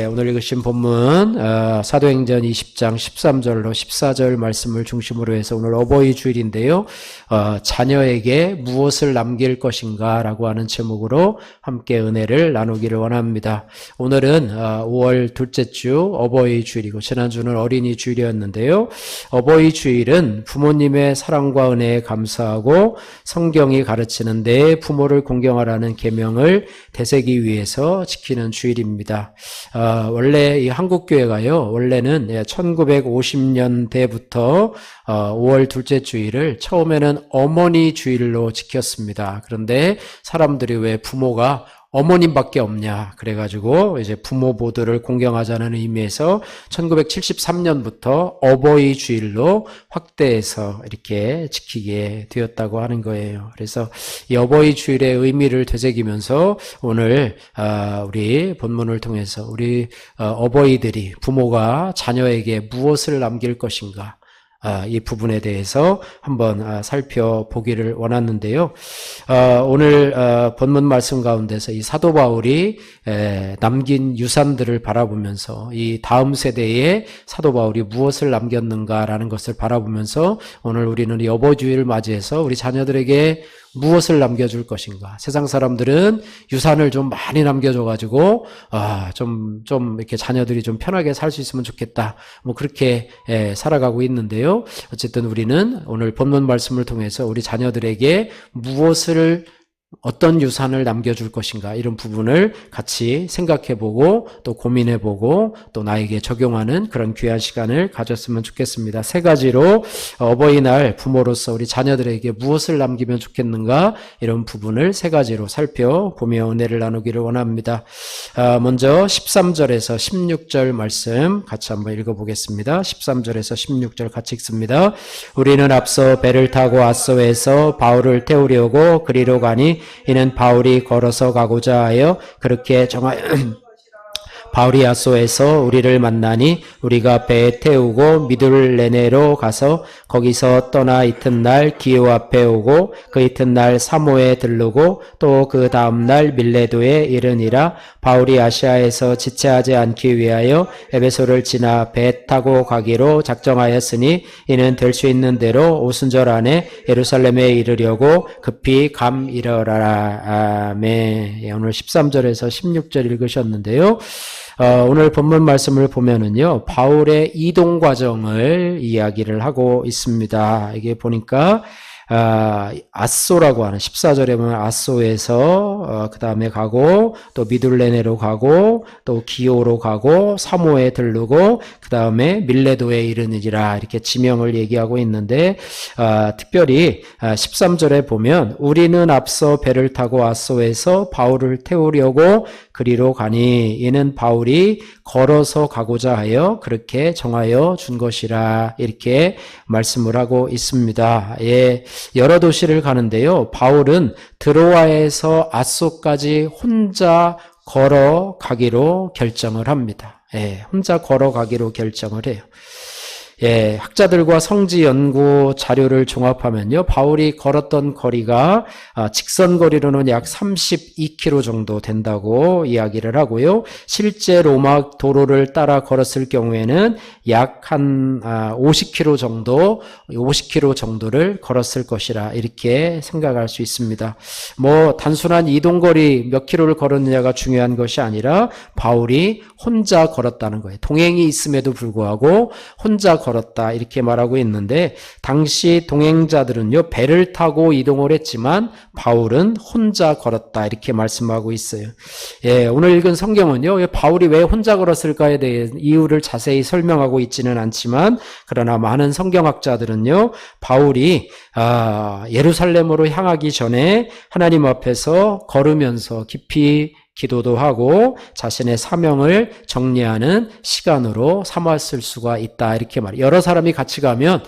오늘 읽으신 본문 사도행전 20장 13절로 14절 말씀을 중심으로 해서 오늘 어버이 주일인데요. 자녀에게 무엇을 남길 것인가 라고 하는 제목으로 함께 은혜를 나누기를 원합니다. 오늘은 5월 둘째 주 어버이 주일이고 지난주는 어린이 주일이었는데요. 어버이 주일은 부모님의 사랑과 은혜에 감사하고 성경이 가르치는 내 부모를 공경하라는 계명을 되새기 위해서 지키는 주일입니다. 원래 이 한국교회가요, 원래는 1950년대부터 5월 둘째 주일을 처음에는 어머니 주일로 지켰습니다. 그런데 사람들이 왜 부모가 어머님밖에 없냐 그래가지고 이제 부모 모두를 공경하자는 의미에서 1973년부터 어버이 주일로 확대해서 이렇게 지키게 되었다고 하는 거예요. 그래서 이 어버이 주일의 의미를 되새기면서 오늘 우리 본문을 통해서 우리 어버이들이 부모가 자녀에게 무엇을 남길 것인가, 이 부분에 대해서 한번 살펴보기를 원하는데요. 오늘 본문 말씀 가운데서 이 사도 바울이 남긴 유산들을 바라보면서 이 다음 세대에 사도 바울이 무엇을 남겼는가라는 것을 바라보면서 오늘 우리는 이 어버이주일을 맞이해서 우리 자녀들에게 무엇을 남겨줄 것인가. 세상 사람들은 유산을 좀 많이 남겨줘가지고 좀 이렇게 자녀들이 좀 편하게 살 수 있으면 좋겠다. 뭐 그렇게 살아가고 있는데요. 어쨌든 우리는 오늘 본문 말씀을 통해서 우리 자녀들에게 어떤 유산을 남겨줄 것인가, 이런 부분을 같이 생각해보고 또 고민해보고 또 나에게 적용하는 그런 귀한 시간을 가졌으면 좋겠습니다. 세 가지로 어버이날 부모로서 우리 자녀들에게 무엇을 남기면 좋겠는가, 이런 부분을 세 가지로 살펴보며 은혜를 나누기를 원합니다. 먼저 13절에서 16절 말씀 같이 한번 읽어보겠습니다. 13절에서 16절 같이 읽습니다. 우리는 앞서 배를 타고 아소에서 바울을 태우려고 그리로 가니 이는 바울이 걸어서 가고자 하여 그렇게 바울이 아소에서 우리를 만나니 우리가 배에 태우고 미둘레네로 가서 거기서 떠나 이튿날 기오 앞에 오고 그 이튿날 사모에 들르고 또 그 다음날 밀레도에 이르니라. 바울이 아시아에서 지체하지 않기 위하여 에베소를 지나 배 타고 가기로 작정하였으니 이는 될 수 있는 대로 오순절 안에 예루살렘에 이르려고 급히 감이러라. 아멘. 오늘 13절에서 16절 읽으셨는데요. 오늘 본문 말씀을 보면은요, 바울의 이동 과정을 이야기를 하고 있습니다. 이게 보니까 아소라고 하는 14절에 보면 아소에서 그 다음에 가고 또 미둘레네로 가고 또 기오로 가고 사모에 들르고 그 다음에 밀레도에 이르느니라, 이렇게 지명을 얘기하고 있는데 특별히 13절에 보면 우리는 앞서 배를 타고 아소에서 바울을 태우려고 그리로 가니 이는 바울이 걸어서 가고자 하여 그렇게 정하여 준 것이라, 이렇게 말씀을 하고 있습니다. 여러 도시를 가는데요. 바울은 드로아에서 아소까지 혼자 걸어가기로 결정을 합니다. 혼자 걸어가기로 결정을 해요. 학자들과 성지 연구 자료를 종합하면요, 바울이 걸었던 거리가 직선 거리로는 약 32km 정도 된다고 이야기를 하고요. 실제 로마 도로를 따라 걸었을 경우에는 약 한 50km 정도를 걸었을 것이라, 이렇게 생각할 수 있습니다. 뭐 단순한 이동거리 몇 킬로를 걸었느냐가 중요한 것이 아니라 바울이 혼자 걸었다는 거예요. 동행이 있음에도 불구하고 혼자 걸었다, 이렇게 말하고 있는데, 당시 동행자들은요, 배를 타고 이동을 했지만 바울은 혼자 걸었다, 이렇게 말씀하고 있어요. 오늘 읽은 성경은요, 바울이 왜 혼자 걸었을까에 대해 이유를 자세히 설명하고 있지는 않지만, 그러나 많은 성경학자들은요, 바울이 예루살렘으로 향하기 전에 하나님 앞에서 걸으면서 깊이 기도도 하고 자신의 사명을 정리하는 시간으로 삼았을 수가 있다, 이렇게 말해요. 여러 사람이 같이 가면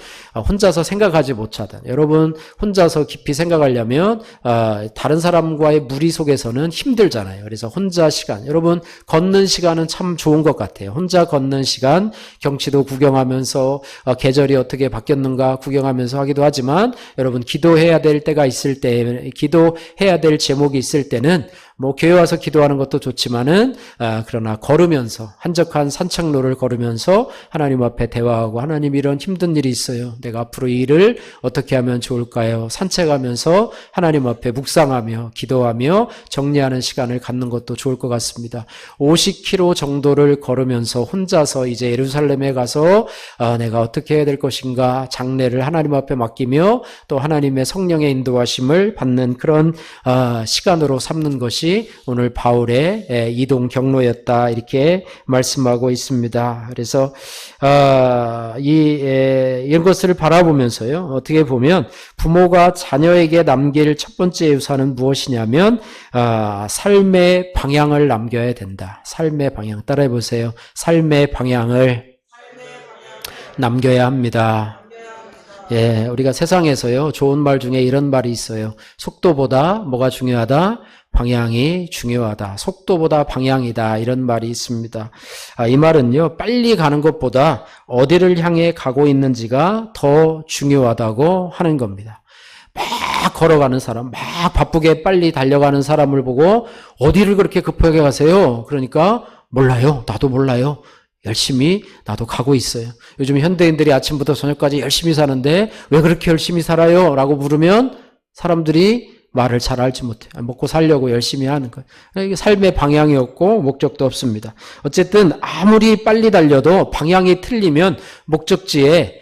혼자서 생각하지 못하다. 여러분, 혼자서 깊이 생각하려면 다른 사람과의 무리 속에서는 힘들잖아요. 그래서 혼자 시간, 여러분 걷는 시간은 참 좋은 것 같아요. 혼자 걷는 시간, 경치도 구경하면서 계절이 어떻게 바뀌었는가 구경하면서 하기도 하지만, 여러분 기도해야 될 때가 있을 때, 기도해야 될 제목이 있을 때는 뭐 교회 와서 기도하는 것도 좋지만은 그러나 걸으면서 한적한 산책로를 걸으면서 하나님 앞에 대화하고 하나님 이런 힘든 일이 있어요. 내가 앞으로 이 일을 어떻게 하면 좋을까요? 산책하면서 하나님 앞에 묵상하며 기도하며 정리하는 시간을 갖는 것도 좋을 것 같습니다. 50km 정도를 걸으면서 혼자서 이제 예루살렘에 가서 내가 어떻게 해야 될 것인가 장례를 하나님 앞에 맡기며 또 하나님의 성령의 인도하심을 받는 그런 시간으로 삼는 것이 오늘 바울의 이동 경로였다 이렇게 말씀하고 있습니다. 그래서 이런 것을 바라보면서요. 어떻게 보면 부모가 자녀에게 남길 첫 번째 유산은 무엇이냐면 삶의 방향을 남겨야 된다. 삶의 방향 따라해 보세요. 삶의 방향을 남겨야 합니다. 예, 우리가 세상에서요. 좋은 말 중에 이런 말이 있어요. 속도보다 뭐가 중요하다? 방향이 중요하다. 속도보다 방향이다. 이런 말이 있습니다. 이 말은요. 빨리 가는 것보다 어디를 향해 가고 있는지가 더 중요하다고 하는 겁니다. 막 걸어가는 사람, 막 바쁘게 빨리 달려가는 사람을 보고 어디를 그렇게 급하게 가세요? 그러니까 몰라요. 나도 몰라요. 열심히 나도 가고 있어요. 요즘 현대인들이 아침부터 저녁까지 열심히 사는데 왜 그렇게 열심히 살아요? 라고 물으면 사람들이 말을 잘 알지 못해요. 먹고 살려고 열심히 하는 거예요. 이게 삶의 방향이 없고 목적도 없습니다. 어쨌든 아무리 빨리 달려도 방향이 틀리면 목적지에서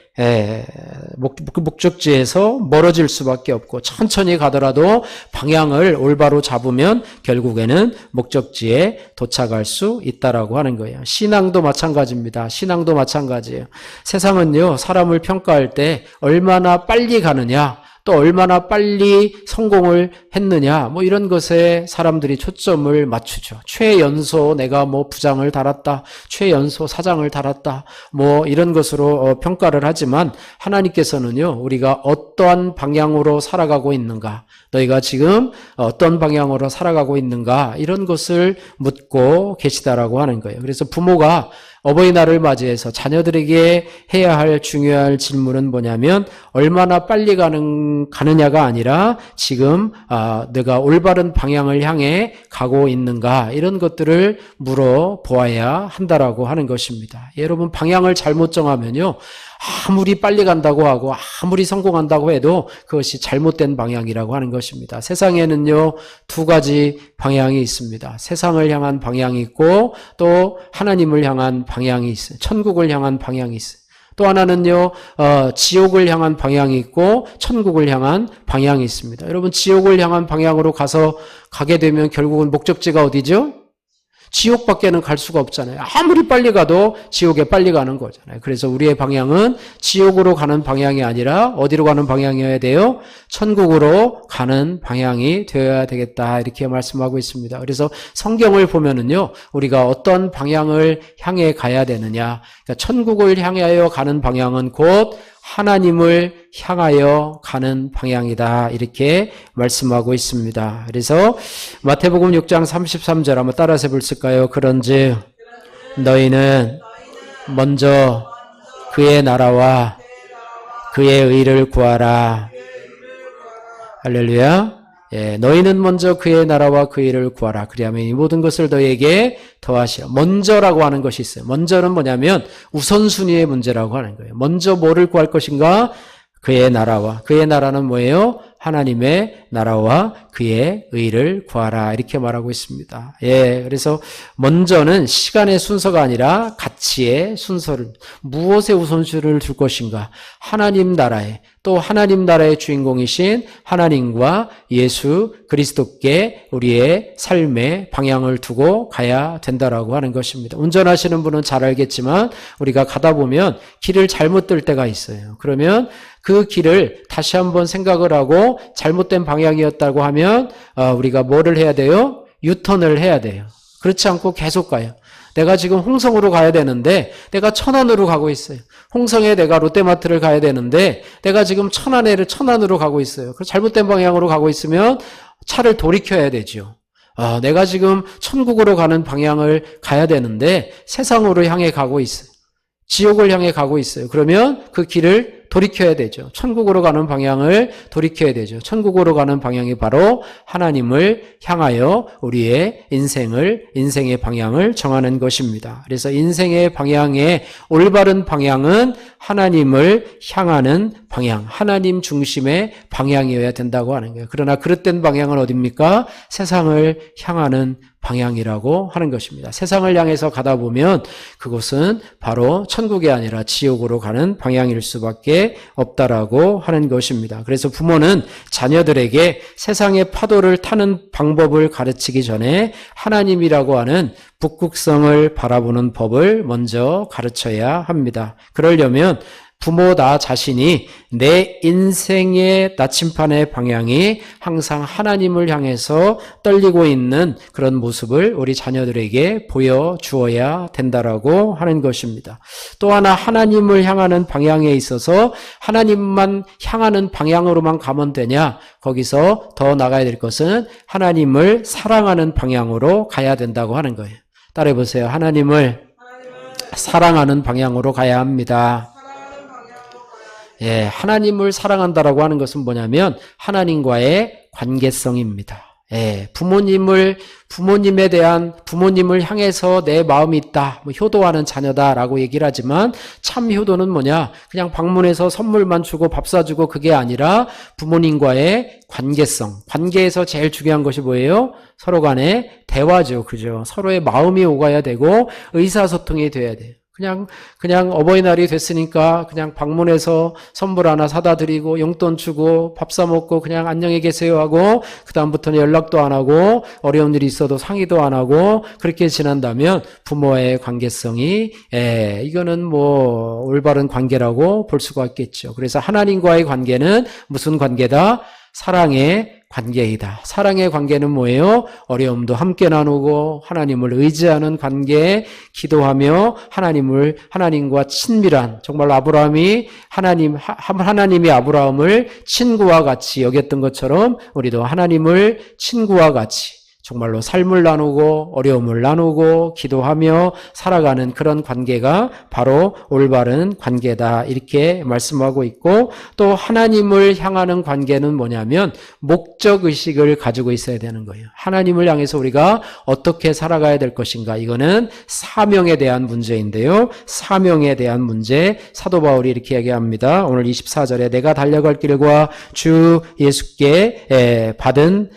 멀어질 수밖에 없고 천천히 가더라도 방향을 올바로 잡으면 결국에는 목적지에 도착할 수 있다라고 하는 거예요. 신앙도 마찬가지입니다. 신앙도 마찬가지예요. 세상은요, 사람을 평가할 때 얼마나 빨리 가느냐, 또 얼마나 빨리 성공을 했느냐, 뭐 이런 것에 사람들이 초점을 맞추죠. 최연소 내가 뭐 부장을 달았다, 최연소 사장을 달았다, 뭐 이런 것으로 평가를 하지만 하나님께서는요, 우리가 어떠한 방향으로 살아가고 있는가, 너희가 지금 어떤 방향으로 살아가고 있는가, 이런 것을 묻고 계시다라고 하는 거예요. 그래서 부모가 어버이날을 맞이해서 자녀들에게 해야 할 중요한 질문은 뭐냐면 얼마나 빨리 가느냐가 아니라 지금 내가 올바른 방향을 향해 가고 있는가 이런 것들을 물어보아야 한다라고 하는 것입니다. 여러분 방향을 잘못 정하면요. 아무리 빨리 간다고 하고 아무리 성공한다고 해도 그것이 잘못된 방향이라고 하는 것입니다. 세상에는요, 두 가지 방향이 있습니다. 세상을 향한 방향이 있고 또 하나님을 향한 방향이 있어요. 천국을 향한 방향이 있어요. 또 하나는요, 지옥을 향한 방향이 있고 천국을 향한 방향이 있습니다. 여러분 지옥을 향한 방향으로 가게 되면 결국은 목적지가 어디죠? 지옥밖에는 갈 수가 없잖아요. 아무리 빨리 가도 지옥에 빨리 가는 거잖아요. 그래서 우리의 방향은 지옥으로 가는 방향이 아니라 어디로 가는 방향이어야 돼요? 천국으로 가는 방향이 되어야 되겠다 이렇게 말씀하고 있습니다. 그래서 성경을 보면은요, 우리가 어떤 방향을 향해 가야 되느냐, 그러니까 천국을 향하여 가는 방향은 곧 하나님을 향하여 가는 방향이다 이렇게 말씀하고 있습니다. 그래서 마태복음 6장 33절 한번 따라서 볼까요? 그런즉 너희는 먼저 그의 나라와 그의 의를 구하라. 할렐루야. 예, 너희는 먼저 그의 나라와 그의 의를 구하라. 그리하면 이 모든 것을 너희에게 더하시라. 먼저라고 하는 것이 있어요. 먼저는 뭐냐면 우선순위의 문제라고 하는 거예요. 먼저 뭐를 구할 것인가? 그의 나라와. 그의 나라는 뭐예요? 하나님의 나라와 그의 의를 구하라 이렇게 말하고 있습니다. 예, 그래서 먼저는 시간의 순서가 아니라 가치의 순서를, 무엇에 우선순위를 줄 것인가? 하나님 나라에, 또 하나님 나라의 주인공이신 하나님과 예수 그리스도께 우리의 삶의 방향을 두고 가야 된다라고 하는 것입니다. 운전하시는 분은 잘 알겠지만 우리가 가다 보면 길을 잘못 들 때가 있어요. 그러면 그 길을 다시 한번 생각을 하고 잘못된 방향이었다고 하면 우리가 뭐를 해야 돼요? 유턴을 해야 돼요. 그렇지 않고 계속 가요. 내가 지금 홍성으로 가야 되는데 내가 천안으로 가고 있어요. 홍성에 내가 롯데마트를 가야 되는데 내가 지금 천안으로 가고 있어요. 그래서 잘못된 방향으로 가고 있으면 차를 돌이켜야 되죠. 내가 지금 천국으로 가는 방향을 가야 되는데 세상으로 향해 가고 있어요. 지옥을 향해 가고 있어요. 그러면 그 길을 돌이켜야 되죠. 천국으로 가는 방향을 돌이켜야 되죠. 천국으로 가는 방향이 바로 하나님을 향하여 우리의 인생의 방향을 정하는 것입니다. 그래서 인생의 방향의 올바른 방향은 하나님을 향하는 방향, 하나님 중심의 방향이어야 된다고 하는 거예요. 그러나 그릇된 방향은 어디입니까? 세상을 향하는 방향이라고 하는 것입니다. 세상을 향해서 가다 보면 그곳은 바로 천국이 아니라 지옥으로 가는 방향일 수밖에 없다라고 하는 것입니다. 그래서 부모는 자녀들에게 세상의 파도를 타는 방법을 가르치기 전에 하나님이라고 하는 북극성을 바라보는 법을 먼저 가르쳐야 합니다. 그러려면 부모 나 자신이 내 인생의 나침판의 방향이 항상 하나님을 향해서 떨리고 있는 그런 모습을 우리 자녀들에게 보여주어야 된다라고 하는 것입니다. 또 하나 하나님을 향하는 방향에 있어서 하나님만 향하는 방향으로만 가면 되냐? 거기서 더 나가야 될 것은 하나님을 사랑하는 방향으로 가야 된다고 하는 거예요. 따라해 보세요. 하나님을 사랑하는 방향으로 가야 합니다. 예, 하나님을 사랑한다라고 하는 것은 뭐냐면 하나님과의 관계성입니다. 예, 부모님을 향해서 내 마음이 있다, 효도하는 자녀다라고 얘기를 하지만 참 효도는 뭐냐? 그냥 방문해서 선물만 주고 밥 사주고 그게 아니라 부모님과의 관계성. 관계에서 제일 중요한 것이 뭐예요? 서로 간의 대화죠. 그죠? 서로의 마음이 오가야 되고 의사소통이 돼야 돼요. 그냥 어버이날이 됐으니까 그냥 방문해서 선물 하나 사다 드리고 용돈 주고 밥 사 먹고 그냥 안녕히 계세요 하고 그다음부터는 연락도 안 하고 어려운 일이 있어도 상의도 안 하고 그렇게 지난다면 부모와의 관계성이 이거는 올바른 관계라고 볼 수가 있겠죠. 그래서 하나님과의 관계는 무슨 관계다? 사랑의 관계이다. 사랑의 관계는 뭐예요? 어려움도 함께 나누고 하나님을 의지하는 관계, 기도하며 하나님과 친밀한, 정말 하나님이 아브라함을 친구와 같이 여겼던 것처럼 우리도 하나님을 친구와 같이 정말로 삶을 나누고 어려움을 나누고 기도하며 살아가는 그런 관계가 바로 올바른 관계다, 이렇게 말씀하고 있고, 또 하나님을 향하는 관계는 뭐냐면 목적의식을 가지고 있어야 되는 거예요. 하나님을 향해서 우리가 어떻게 살아가야 될 것인가, 이거는 사명에 대한 문제인데요. 사명에 대한 문제, 사도 바울이 이렇게 얘기합니다. 오늘 24절에 내가 달려갈 길과 주 예수께 받은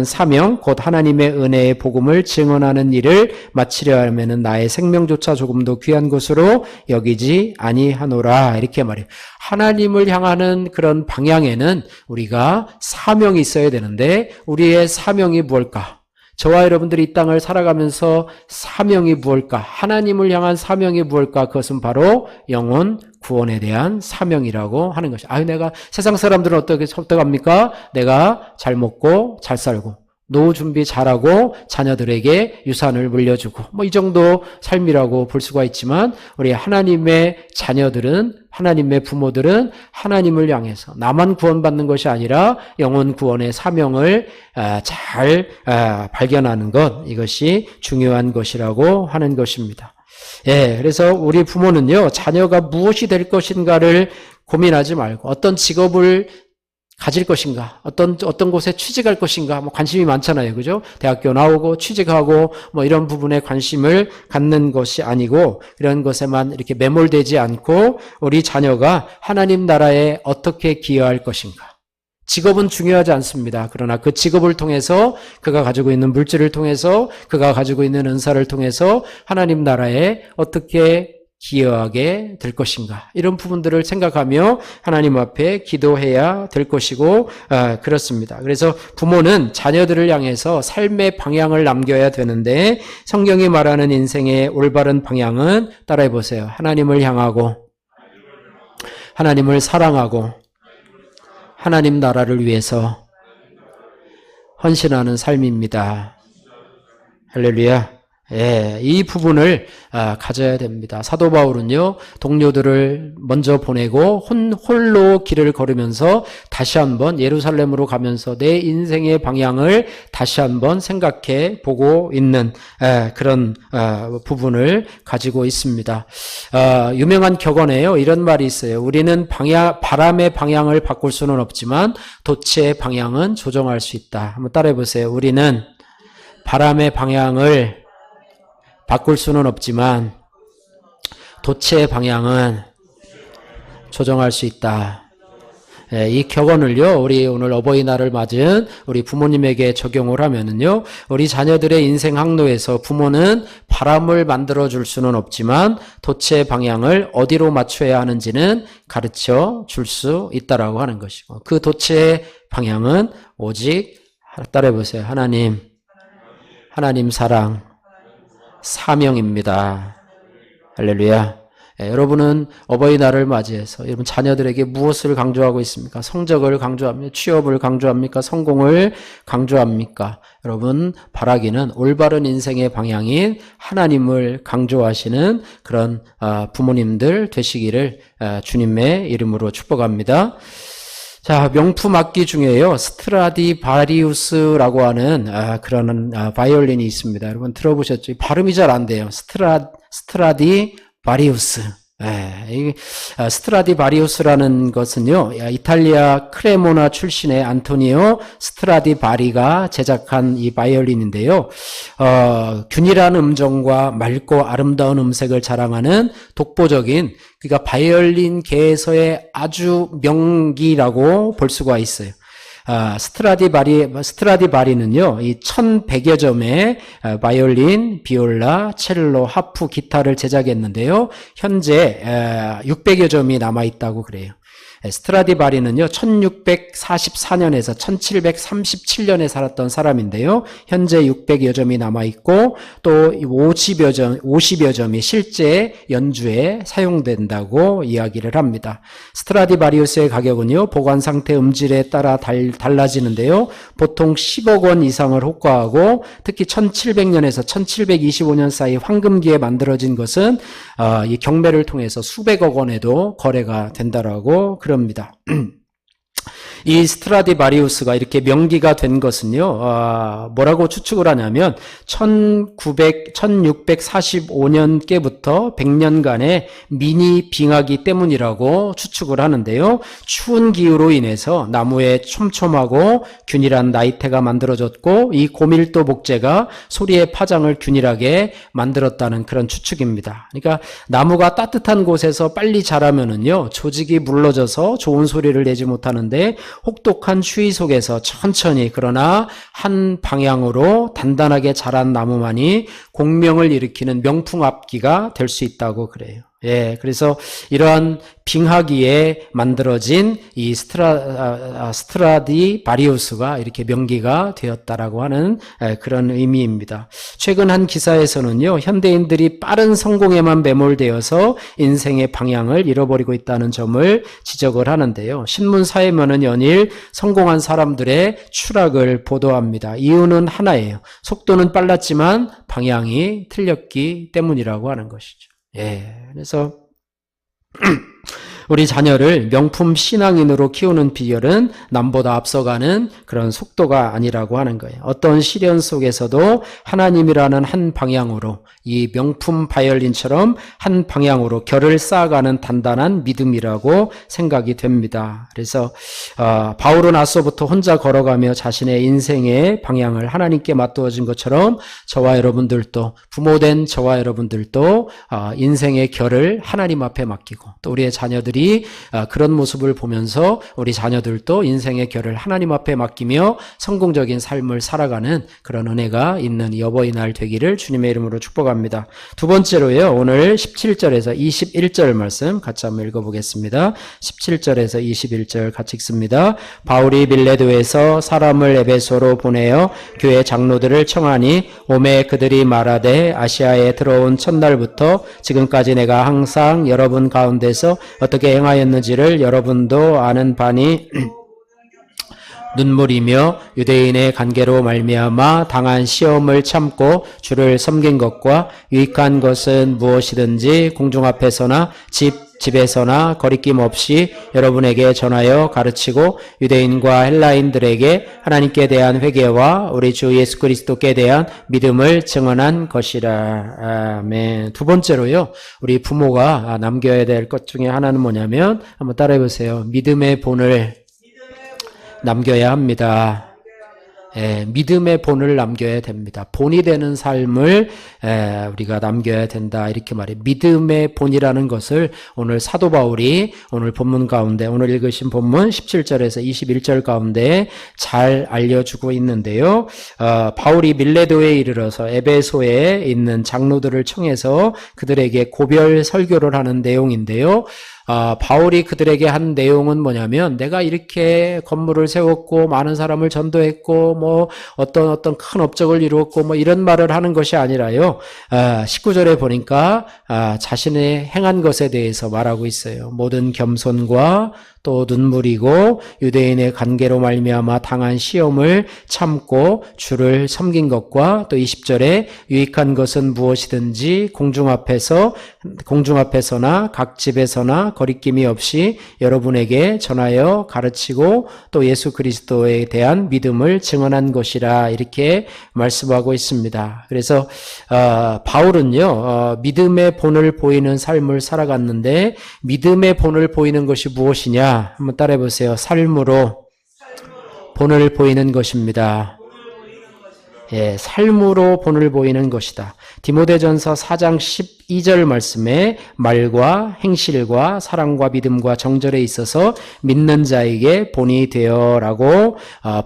사명, 곧 하나님의 은혜의 복음을 증언하는 일을 마치려 하면은 나의 생명조차 조금도 귀한 것으로 여기지 아니하노라, 이렇게 말해요. 하나님을 향하는 그런 방향에는 우리가 사명이 있어야 되는데 우리의 사명이 무엇일까? 저와 여러분들이 이 땅을 살아가면서 사명이 무엇일까? 하나님을 향한 사명이 무엇일까? 그것은 바로 영혼 구원에 대한 사명이라고 하는 것이. 내가 세상 사람들은 어떻게 합니까? 내가 잘 먹고 잘 살고 노후 준비 잘하고 자녀들에게 유산을 물려주고 이 정도 삶이라고 볼 수가 있지만, 우리 하나님의 자녀들은, 하나님의 부모들은 하나님을 향해서 나만 구원받는 것이 아니라 영혼 구원의 사명을 잘 발견하는 것, 이것이 중요한 것이라고 하는 것입니다. 예, 그래서 우리 부모는요, 자녀가 무엇이 될 것인가를 고민하지 말고 어떤 직업을 가질 것인가, 어떤 곳에 취직할 것인가, 관심이 많잖아요. 그죠? 대학교 나오고 취직하고 이런 부분에 관심을 갖는 것이 아니고, 이런 것에만 이렇게 매몰되지 않고 우리 자녀가 하나님 나라에 어떻게 기여할 것인가. 직업은 중요하지 않습니다. 그러나 그 직업을 통해서, 그가 가지고 있는 물질을 통해서, 그가 가지고 있는 은사를 통해서 하나님 나라에 어떻게 기여하게 될 것인가, 이런 부분들을 생각하며 하나님 앞에 기도해야 될 것이고, 그렇습니다. 그래서 부모는 자녀들을 향해서 삶의 방향을 남겨야 되는데, 성경이 말하는 인생의 올바른 방향은, 따라해 보세요. 하나님을 향하고 하나님을 사랑하고 하나님 나라를 위해서 헌신하는 삶입니다. 할렐루야. 예, 이 부분을 가져야 됩니다. 사도 바울은요, 동료들을 먼저 보내고 홀로 길을 걸으면서 다시 한번 예루살렘으로 가면서 내 인생의 방향을 다시 한번 생각해 보고 있는 그런 부분을 가지고 있습니다. 유명한 격언에요, 이런 말이 있어요. 우리는 바람의 방향을 바꿀 수는 없지만 돛의 방향은 조정할 수 있다. 한번 따라해 보세요. 우리는 바람의 방향을 바꿀 수는 없지만 돛의 방향은 조정할 수 있다. 이 격언을요, 우리 오늘 어버이날을 맞은 우리 부모님에게 적용을 하면은요, 우리 자녀들의 인생 항로에서 부모는 바람을 만들어 줄 수는 없지만 돛의 방향을 어디로 맞춰야 하는지는 가르쳐 줄 수 있다라고 하는 것이고, 그 돛의 방향은 오직 따라해 보세요. 하나님 사랑, 사명입니다. 할렐루야. 여러분은 어버이날을 맞이해서 여러분 자녀들에게 무엇을 강조하고 있습니까? 성적을 강조합니까? 취업을 강조합니까? 성공을 강조합니까? 여러분 바라기는 올바른 인생의 방향인 하나님을 강조하시는 그런 부모님들 되시기를 주님의 이름으로 축복합니다. 자, 명품 악기 중에요, 스트라디바리우스라고 하는 그런 바이올린이 있습니다. 여러분 들어보셨죠? 발음이 잘 안 돼요. 스트라디바리우스. 이 스트라디바리우스라는 것은요, 이탈리아 크레모나 출신의 안토니오 스트라디바리가 제작한 이 바이올린인데요, 균일한 음정과 맑고 아름다운 음색을 자랑하는 독보적인, 그러니까 바이올린계에서의 아주 명기라고 볼 수가 있어요. 스트라디바리는요, 이 1100여 점의 바이올린, 비올라, 첼로, 하프, 기타를 제작했는데요, 현재 600여 점이 남아있다고 그래요. 스트라디바리는요, 1644년에서 1737년에 살았던 사람인데요, 현재 600여 점이 남아있고, 또 50여 점이 실제 연주에 사용된다고 이야기를 합니다. 스트라디바리우스의 가격은요, 보관 상태, 음질에 따라 달라지는데요, 보통 10억 원 이상을 호가하고, 특히 1700년에서 1725년 사이 황금기에 만들어진 것은 이 경매를 통해서 수백억 원에도 거래가 된다라고 그럽니다. 이 스트라디바리우스가 이렇게 명기가 된 것은요, 뭐라고 추측을 하냐면 1645년께부터 100년간의 미니 빙하기 때문이라고 추측을 하는데요, 추운 기후로 인해서 나무에 촘촘하고 균일한 나이테가 만들어졌고, 이 고밀도 목재가 소리의 파장을 균일하게 만들었다는 그런 추측입니다. 그러니까 나무가 따뜻한 곳에서 빨리 자라면은요, 조직이 물러져서 좋은 소리를 내지 못하는데, 혹독한 추위 속에서 천천히 그러나 한 방향으로 단단하게 자란 나무만이 공명을 일으키는 명품 악기가 될 수 있다고 그래요. 예, 그래서 이러한 빙하기에 만들어진 이 스트라디바리우스가 이렇게 명기가 되었다라고 하는 그런 의미입니다. 최근 한 기사에서는요, 현대인들이 빠른 성공에만 매몰되어서 인생의 방향을 잃어버리고 있다는 점을 지적을 하는데요, 신문 사회면은 연일 성공한 사람들의 추락을 보도합니다. 이유는 하나예요. 속도는 빨랐지만 방향이 틀렸기 때문이라고 하는 것이죠. 예, 그래서 우리 자녀를 명품 신앙인으로 키우는 비결은 남보다 앞서가는 그런 속도가 아니라고 하는 거예요. 어떤 시련 속에서도 하나님이라는 한 방향으로, 이 명품 바이올린처럼 한 방향으로 결을 쌓아가는 단단한 믿음이라고 생각이 됩니다. 그래서 바울은 앞서부터 혼자 걸어가며 자신의 인생의 방향을 하나님께 맡두어진 것처럼 저와 여러분들도, 부모된 저와 여러분들도 인생의 결을 하나님 앞에 맡기고, 또 우리의 자녀들이 그런 모습을 보면서 우리 자녀들도 인생의 결을 하나님 앞에 맡기며 성공적인 삶을 살아가는 그런 은혜가 있는 이 어버이날 되기를 주님의 이름으로 축복합니다. 두 번째로요, 오늘 17절에서 21절 말씀 같이 한번 읽어보겠습니다. 17절에서 21절 같이 읽습니다. 바울이 밀레도에서 사람을 에베소로 보내어 교회 장로들을 청하니 오매 그들이 말하되 아시아에 들어온 첫날부터 지금까지 내가 항상 여러분 가운데서 어떻게 행하였는지를 여러분도 아는 바니 눈물이며 유대인의 관계로 말미암아 당한 시험을 참고 주를 섬긴 것과 유익한 것은 무엇이든지 공중 앞에서나 집에서나 거리낌 없이 여러분에게 전하여 가르치고 유대인과 헬라인들에게 하나님께 대한 회개와 우리 주 예수 그리스도께 대한 믿음을 증언한 것이라. 아멘. 두 번째로요, 우리 부모가 남겨야 될 것 중에 하나는 뭐냐면, 한번 따라해 보세요. 믿음의 본을 남겨야 합니다. 믿음의 본을 남겨야 됩니다. 본이 되는 삶을 우리가 남겨야 된다, 이렇게 말해요. 믿음의 본이라는 것을 오늘 사도 바울이 오늘 본문 가운데, 오늘 읽으신 본문 17절에서 21절 가운데 잘 알려주고 있는데요. 바울이 밀레도에 이르러서 에베소에 있는 장로들을 청해서 그들에게 고별 설교를 하는 내용인데요. 바울이 그들에게 한 내용은 뭐냐면, 내가 이렇게 건물을 세웠고 많은 사람을 전도했고 뭐 어떤 큰 업적을 이루었고 뭐 이런 말을 하는 것이 아니라요. 19절에 보니까 자신의 행한 것에 대해서 말하고 있어요. 모든 겸손과 또 눈물이고 유대인의 관계로 말미암아 당한 시험을 참고 주를 섬긴 것과, 또 20절에 유익한 것은 무엇이든지 공중 앞에서나 각 집에서나 거리낌이 없이 여러분에게 전하여 가르치고 또 예수 그리스도에 대한 믿음을 증언한 것이라, 이렇게 말씀하고 있습니다. 그래서 바울은요, 믿음의 본을 보이는 삶을 살아갔는데, 믿음의 본을 보이는 것이 무엇이냐? 한번 따라해 보세요. 삶으로 본을 보이는 것입니다. 삶으로 본을 보이는 것이다. 디모데전서 4장 12절 말씀에 말과 행실과 사랑과 믿음과 정절에 있어서 믿는 자에게 본이 되어라고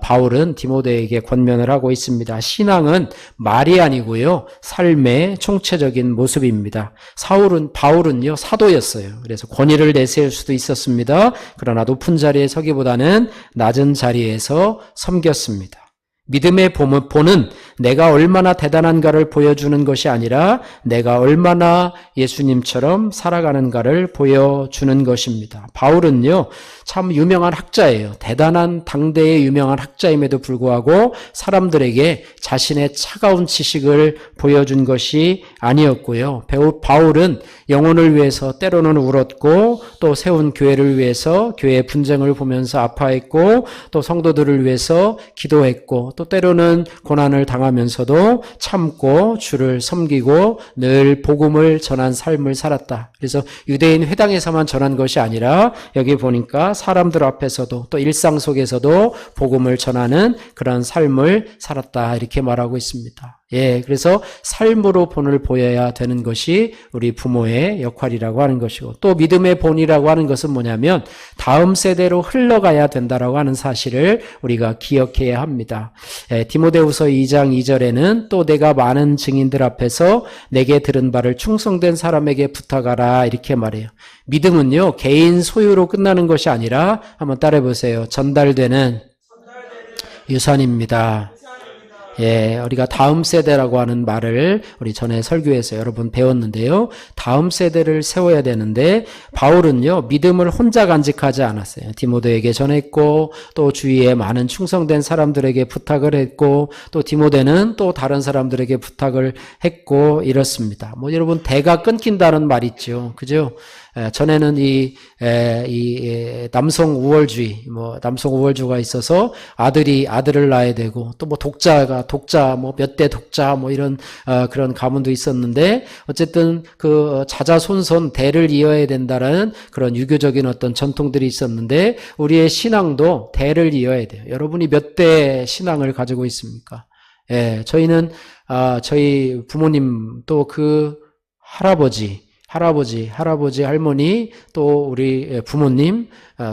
바울은 디모데에게 권면을 하고 있습니다. 신앙은 말이 아니고요, 삶의 총체적인 모습입니다. 바울은요, 사도였어요. 그래서 권위를 내세울 수도 있었습니다. 그러나 높은 자리에 서기보다는 낮은 자리에서 섬겼습니다. 믿음의 본은 내가 얼마나 대단한가를 보여주는 것이 아니라 내가 얼마나 예수님처럼 살아가는가를 보여주는 것입니다. 바울은요, 참 유명한 학자예요. 대단한 당대의 유명한 학자임에도 불구하고 사람들에게 자신의 차가운 지식을 보여준 것이 아니었고요. 바울은 영혼을 위해서 때로는 울었고, 또 세운 교회를 위해서 교회의 분쟁을 보면서 아파했고, 또 성도들을 위해서 기도했고, 또 때로는 고난을 당하면서도 참고 주를 섬기고 늘 복음을 전한 삶을 살았다. 그래서 유대인 회당에서만 전한 것이 아니라 여기 보니까 사람들 앞에서도 또 일상 속에서도 복음을 전하는 그런 삶을 살았다, 이렇게 말하고 있습니다. 그래서 삶으로 본을 보여야 되는 것이 우리 부모의 역할이라고 하는 것이고, 또 믿음의 본이라고 하는 것은 뭐냐면 다음 세대로 흘러가야 된다라고 하는 사실을 우리가 기억해야 합니다. 디모데후서 2장 2절에는 또 내가 많은 증인들 앞에서 내게 들은 바를 충성된 사람에게 부탁하라, 이렇게 말해요. 믿음은요, 개인 소유로 끝나는 것이 아니라, 한번 따라해 보세요. 전달되는 유산입니다. 우리가 다음 세대라고 하는 말을 우리 전에 설교에서 여러분 배웠는데요. 다음 세대를 세워야 되는데, 바울은요, 믿음을 혼자 간직하지 않았어요. 디모데에게 전했고, 또 주위에 많은 충성된 사람들에게 부탁을 했고, 또 디모데는 또 다른 사람들에게 부탁을 했고, 이렇습니다. 여러분, 대가 끊긴다는 말 있죠. 그죠? 전에는 이 남성 우월주가 있어서 아들을 낳아야 되고, 또 독자, 몇 대 독자, 이런, 그런 가문도 있었는데, 어쨌든 자자손손 대를 이어야 된다라는 그런 유교적인 어떤 전통들이 있었는데, 우리의 신앙도 대를 이어야 돼요. 여러분이 몇 대 신앙을 가지고 있습니까? 저희는, 저희 부모님, 또 할아버지, 할머니, 또 우리 부모님,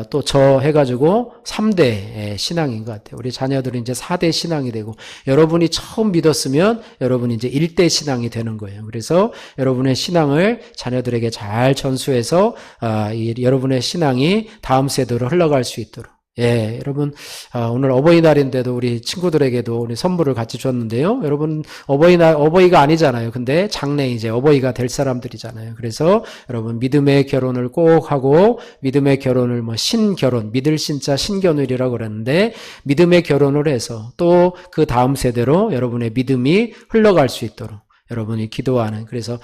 또 저 해가지고 3대 신앙인 것 같아요. 우리 자녀들은 이제 4대 신앙이 되고, 여러분이 처음 믿었으면 여러분이 이제 1대 신앙이 되는 거예요. 그래서 여러분의 신앙을 자녀들에게 잘 전수해서 여러분의 신앙이 다음 세대로 흘러갈 수 있도록, 예, 여러분, 오늘 어버이날인데도 우리 친구들에게도 우리 선물을 같이 줬는데요. 여러분, 어버이가 아니잖아요. 근데 장래 이제 어버이가 될 사람들이잖아요. 그래서 여러분, 믿음의 결혼을 꼭 하고, 믿음의 결혼을 신결혼, 믿을 신자 신견율이라고 그러는데, 믿음의 결혼을 해서 또 그 다음 세대로 여러분의 믿음이 흘러갈 수 있도록 여러분이 기도하는, 그래서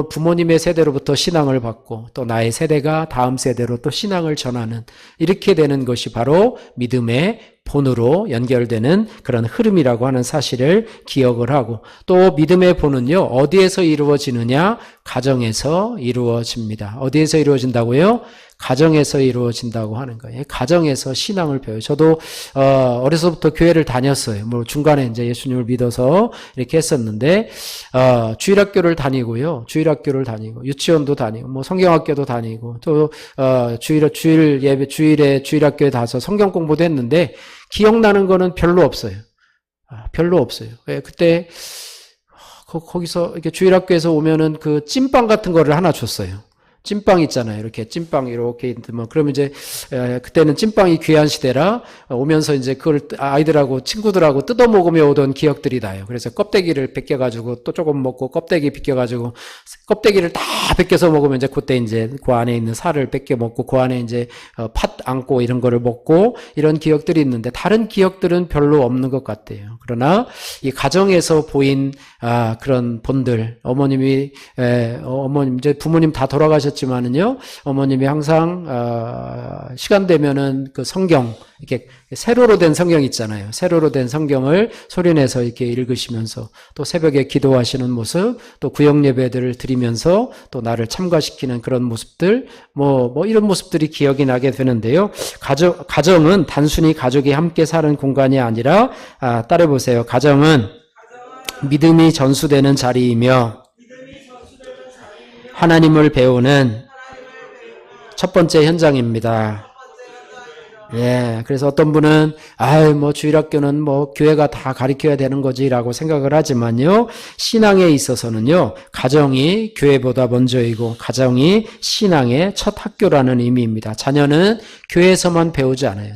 부모님의 세대로부터 신앙을 받고 또 나의 세대가 다음 세대로 또 신앙을 전하는, 이렇게 되는 것이 바로 믿음의 본으로 연결되는 그런 흐름이라고 하는 사실을 기억을 하고, 또 믿음의 본은요, 어디에서 이루어지느냐? 가정에서 이루어집니다. 어디에서 이루어진다고요? 가정에서 이루어진다고 하는 거예요. 가정에서 신앙을 배워요. 저도 어려서부터 교회를 다녔어요. 뭐 중간에 이제 예수님을 믿어서 이렇게 했었는데, 주일학교를 다니고요. 주일학교를 다니고 유치원도 다니고 뭐 성경학교도 다니고 또 주일 예배 주일에 주일학교에 가서 성경 공부도 했는데 기억나는 거는 별로 없어요. 별로 없어요. 예, 그때 거기서 이렇게 주일학교에서 오면은 그 찐빵 같은 거를 하나 줬어요. 찐빵 있잖아요. 이렇게 찐빵 이렇게 있으면, 그러면 이제 그때는 찐빵이 귀한 시대라 오면서 이제 그걸 아이들하고 친구들하고 뜯어 먹으며 오던 기억들이 나요. 그래서 껍데기를 벗겨가지고 또 조금 먹고 껍데기 벗겨가지고 껍데기를 다 벗겨서 먹으면 이제 그때 이제 그 안에 있는 살을 벗겨 먹고 그 안에 이제 팥 안고 이런 거를 먹고 이런 기억들이 있는데, 다른 기억들은 별로 없는 것 같아요. 그러나 이 가정에서 보인 그런 본들, 어머님 이제 부모님 다 돌아가셨지만은요, 어머님이 항상 시간 되면은 그 성경, 이렇게 세로로 된 성경 있잖아요. 세로로 된 성경을 소리내서 이렇게 읽으시면서 또 새벽에 기도하시는 모습, 또 구역 예배들을 드리면서 또 나를 참가시키는 그런 모습들, 뭐 이런 모습들이 기억이 나게 되는데요. 가정은 단순히 가족이 함께 사는 공간이 아니라, 따라해보세요. 가정은 믿음이 전수되는 자리이며 하나님을 배우는 첫 번째 현장입니다. 예, 그래서 어떤 분은 주일학교는 교회가 다 가르쳐야 되는 거지라고 생각을 하지만요, 신앙에 있어서는요, 가정이 교회보다 먼저이고 가정이 신앙의 첫 학교라는 의미입니다. 자녀는 교회에서만 배우지 않아요.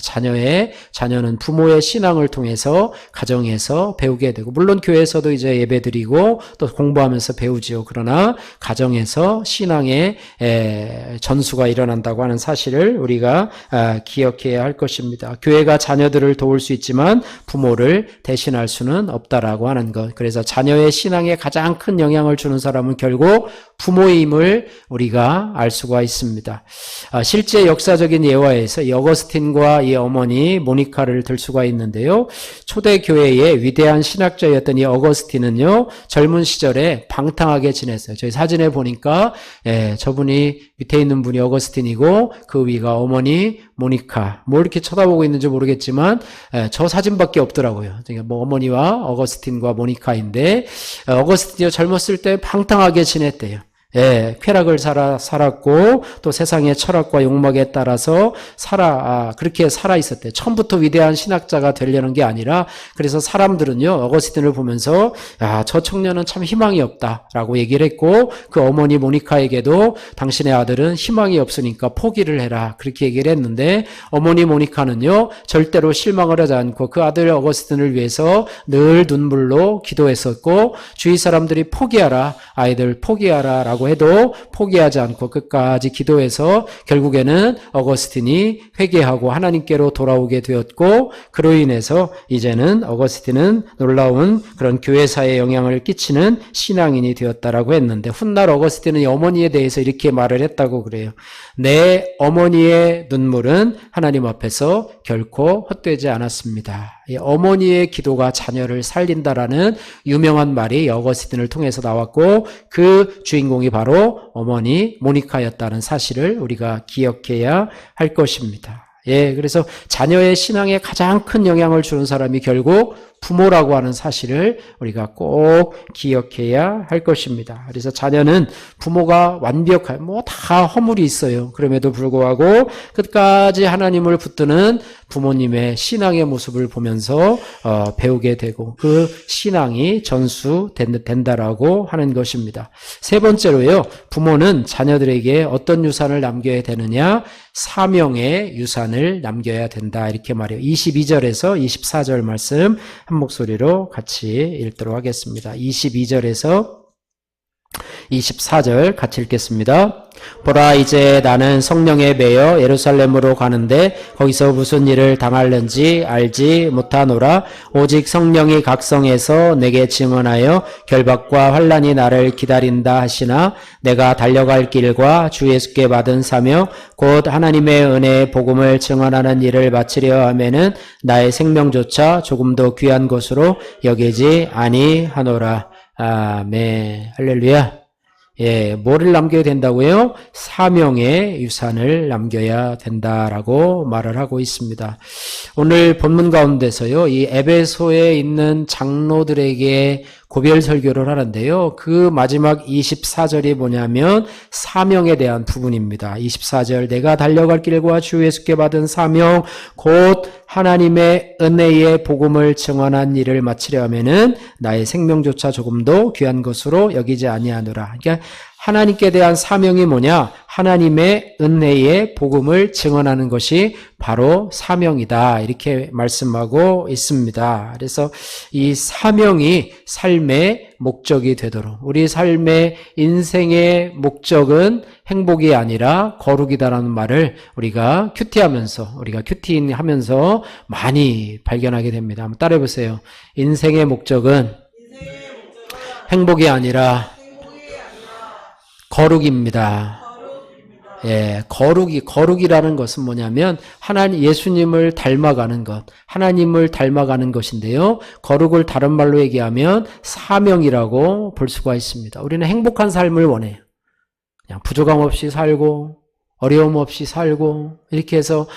자녀는 부모의 신앙을 통해서 가정에서 배우게 되고, 물론 교회에서도 이제 예배드리고 또 공부하면서 배우지요. 그러나 가정에서 신앙의 전수가 일어난다고 하는 사실을 우리가 기억해야 할 것입니다. 교회가 자녀들을 도울 수 있지만 부모를 대신할 수는 없다라고 하는 것. 그래서 자녀의 신앙에 가장 큰 영향을 주는 사람은 결국 부모임을 우리가 알 수가 있습니다. 실제 역사적인 예화에서 이 어거스틴과 이 어머니 모니카를 들 수가 있는데요. 초대 교회의 위대한 신학자였던 이 어거스틴은요, 젊은 시절에 방탕하게 지냈어요. 저희 사진에 보니까 저분이 밑에 있는 분이 어거스틴이고 그 위가 어머니 모니카. 뭐 이렇게 쳐다보고 있는지 모르겠지만 저 사진밖에 없더라고요. 그러니까 어머니와 어거스틴과 모니카인데, 어거스틴이 젊었을 때 방탕하게 지냈대요. 쾌락을 살았고 또 세상의 철학과 욕망에 따라서 그렇게 살아 있었대요. 처음부터 위대한 신학자가 되려는 게 아니라, 그래서 사람들은요, 어거스틴을 보면서 저 청년은 참 희망이 없다라고 얘기를 했고, 그 어머니 모니카에게도 당신의 아들은 희망이 없으니까 포기를 해라, 그렇게 얘기를 했는데, 어머니 모니카는요, 절대로 실망을 하지 않고 그 아들 어거스틴을 위해서 늘 눈물로 기도했었고, 주위 사람들이 포기하라, 아이들 포기하라 라고 해도 포기하지 않고 끝까지 기도해서 결국에는 어거스틴이 회개하고 하나님께로 돌아오게 되었고, 그로 인해서 이제는 어거스틴은 놀라운 그런 교회사에 영향을 끼치는 신앙인이 되었다라고 했는데, 훗날 어거스틴은 어머니에 대해서 이렇게 말을 했다고 그래요. 내 어머니의 눈물은 하나님 앞에서 결코 헛되지 않았습니다. 어머니의 기도가 자녀를 살린다라는 유명한 말이 어거스틴을 통해서 나왔고, 그 주인공이 바로 어머니 모니카였다는 사실을 우리가 기억해야 할 것입니다. 그래서 자녀의 신앙에 가장 큰 영향을 주는 사람이 결국 부모라고 하는 사실을 우리가 꼭 기억해야 할 것입니다. 그래서 자녀는 부모가 완벽한 다 허물이 있어요. 그럼에도 불구하고 끝까지 하나님을 붙드는 부모님의 신앙의 모습을 보면서 배우게 되고 그 신앙이 전수된다라고 하는 것입니다. 세 번째로요. 부모는 자녀들에게 어떤 유산을 남겨야 되느냐? 사명의 유산을 남겨야 된다. 이렇게 말해요. 22절에서 24절 말씀 한 목소리로 같이 읽도록 하겠습니다. 22절에서 24절 같이 읽겠습니다. 보라, 이제 나는 성령에 매여 예루살렘으로 가는데 거기서 무슨 일을 당할는지 알지 못하노라. 오직 성령이 각성해서 내게 증언하여 결박과 환난이 나를 기다린다 하시나 내가 달려갈 길과 주 예수께 받은 사명 곧 하나님의 은혜의 복음을 증언하는 일을 마치려 하면은 나의 생명조차 조금도 귀한 것으로 여기지 아니하노라. 아멘. 할렐루야. 뭐를 남겨야 된다고요? 사명의 유산을 남겨야 된다라고 말을 하고 있습니다. 오늘 본문 가운데서요, 이 에베소에 있는 장로들에게 고별 설교를 하는데요. 그 마지막 24절이 뭐냐면 사명에 대한 부분입니다. 24절, 내가 달려갈 길과 주 예수께 받은 사명 곧 하나님의 은혜의 복음을 증언한 일을 마치려 하면은 나의 생명조차 조금도 귀한 것으로 여기지 아니하노라. 그러니까 하나님께 대한 사명이 뭐냐? 하나님의 은혜의 복음을 증언하는 것이 바로 사명이다. 이렇게 말씀하고 있습니다. 그래서 이 사명이 삶의 목적이 되도록, 우리 삶의 인생의 목적은 행복이 아니라 거룩이다라는 말을 우리가 큐티하면서 많이 발견하게 됩니다. 한번 따라해 보세요. 인생의 목적은 행복이 아니라 거룩입니다. 거룩이라는 것은 뭐냐면 예수님을 닮아가는 것, 하나님을 닮아가는 것인데요. 거룩을 다른 말로 얘기하면 사명이라고 볼 수가 있습니다. 우리는 행복한 삶을 원해요. 그냥 부족함 없이 살고 어려움 없이 살고 이렇게 해서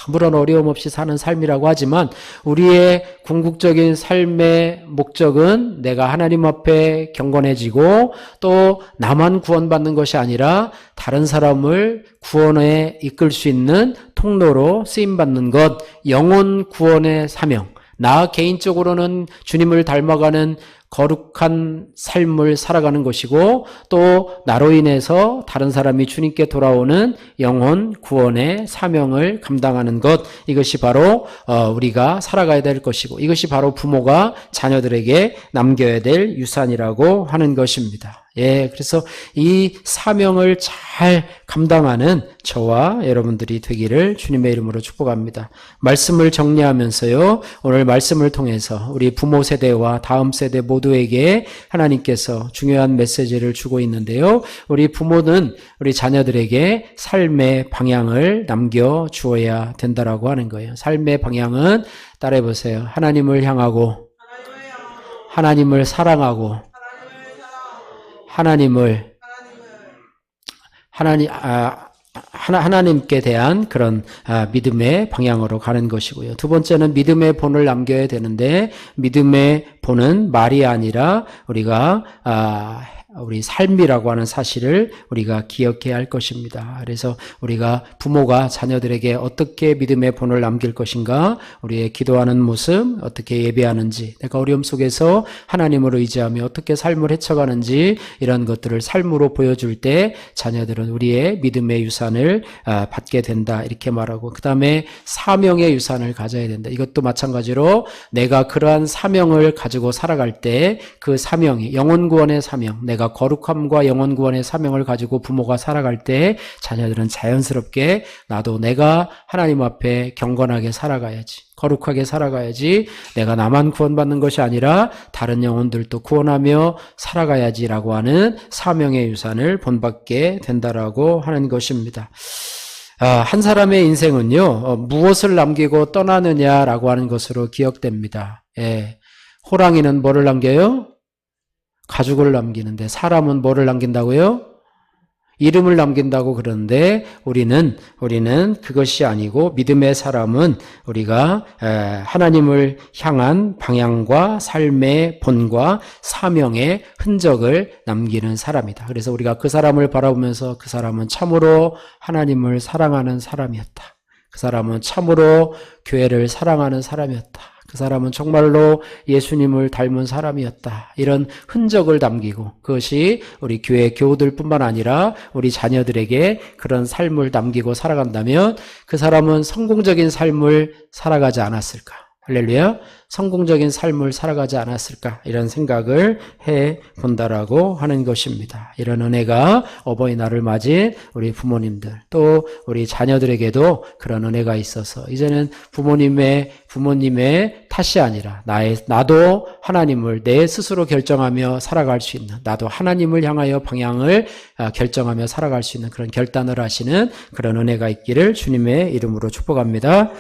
아무런 어려움 없이 사는 삶이라고 하지만 우리의 궁극적인 삶의 목적은 내가 하나님 앞에 경건해지고 또 나만 구원받는 것이 아니라 다른 사람을 구원에 이끌 수 있는 통로로 쓰임받는 것, 영혼 구원의 사명. 나 개인적으로는 주님을 닮아가는 거룩한 삶을 살아가는 것이고 또 나로 인해서 다른 사람이 주님께 돌아오는 영혼 구원의 사명을 감당하는 것, 이것이 바로 우리가 살아가야 될 것이고 이것이 바로 부모가 자녀들에게 남겨야 될 유산이라고 하는 것입니다. 그래서 이 사명을 잘 감당하는 저와 여러분들이 되기를 주님의 이름으로 축복합니다. 말씀을 정리하면서요, 오늘 말씀을 통해서 우리 부모 세대와 다음 세대 모두에게 하나님께서 중요한 메시지를 주고 있는데요. 우리 부모는 우리 자녀들에게 삶의 방향을 남겨 주어야 된다라고 하는 거예요. 삶의 방향은 따라해 보세요. 하나님을 향하고 하나님을 사랑하고 하나님께 대한 그런 믿음의 방향으로 가는 것이고요. 두 번째는 믿음의 본을 남겨야 되는데 믿음의 본은 말이 아니라 우리가 우리 삶이라고 하는 사실을 우리가 기억해야 할 것입니다. 그래서 우리가 부모가 자녀들에게 어떻게 믿음의 본을 남길 것인가, 우리의 기도하는 모습, 어떻게 예배하는지, 내가 어려움 속에서 하나님을 의지하며 어떻게 삶을 헤쳐가는지 이런 것들을 삶으로 보여줄 때 자녀들은 우리의 믿음의 유산을 받게 된다 이렇게 말하고, 그 다음에 사명의 유산을 가져야 된다. 이것도 마찬가지로 내가 그러한 사명을 가지고 살아갈 때 그 사명이 영혼 구원의 사명, 내가 거룩함과 영혼 구원의 사명을 가지고 부모가 살아갈 때 자녀들은 자연스럽게 나도 내가 하나님 앞에 경건하게 살아가야지, 거룩하게 살아가야지, 내가 나만 구원받는 것이 아니라 다른 영혼들도 구원하며 살아가야지라고 하는 사명의 유산을 본받게 된다라고 하는 것입니다. 한 사람의 인생은요, 무엇을 남기고 떠나느냐라고 하는 것으로 기억됩니다. 호랑이는 뭐를 남겨요? 가죽을 남기는데 사람은 뭐를 남긴다고요? 이름을 남긴다고 그러는데 우리는 그것이 아니고 믿음의 사람은 우리가 하나님을 향한 방향과 삶의 본과 사명의 흔적을 남기는 사람이다. 그래서 우리가 그 사람을 바라보면서 그 사람은 참으로 하나님을 사랑하는 사람이었다. 그 사람은 참으로 교회를 사랑하는 사람이었다. 그 사람은 정말로 예수님을 닮은 사람이었다. 이런 흔적을 남기고 그것이 우리 교회 교우들뿐만 아니라 우리 자녀들에게 그런 삶을 남기고 살아간다면 그 사람은 성공적인 삶을 살아가지 않았을까? 할렐루야. 성공적인 삶을 살아가지 않았을까? 이런 생각을 해본다라고 하는 것입니다. 이런 은혜가 어버이날을 맞이한 우리 부모님들 또 우리 자녀들에게도 그런 은혜가 있어서 이제는 부모님의 탓이 아니라 나도 하나님을 내 스스로 결정하며 살아갈 수 있는 나도 하나님을 향하여 방향을 결정하며 살아갈 수 있는 그런 결단을 하시는 그런 은혜가 있기를 주님의 이름으로 축복합니다.